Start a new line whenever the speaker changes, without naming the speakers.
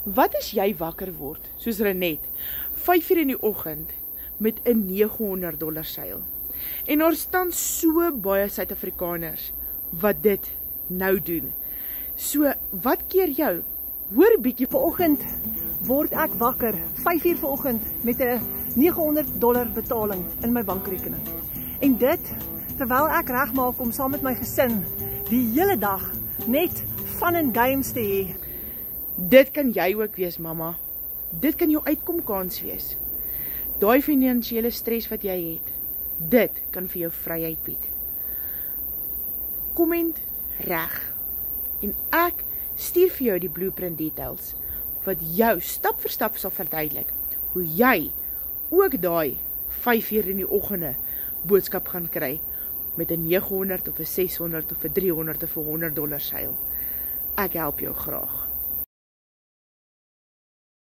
Wat as jy wakker word, soos Renet, 5 uur in die oggend, met 'n $900 seil? En daar staan so baie Suid-Afrikaners wat dit nou doen. So, wat keer jou? Hoor bietjie.
Vanoggend word ek wakker, 5 uur vanoggend, met 'n $900 betaling in my bankrekening. En dit, terwyl ek regmaak om saam met my gesin die hele dag net fun and games te hê.
Dit kan jy ook wees, mamma. Dit kan jou uitkomkans wees. Daai finansiële stres wat jy het, dit kan vir jou vryheid bied. Komment reg. En ek stuur vir jou die blueprint details, wat jou stap vir stap sal verduidelik, hoe jy ook daai 5 uur in die oggende boodskap gaan kry, met 'n $900 of 'n $600 of 'n $300 of 'n $100 seil. Ek help jou graag.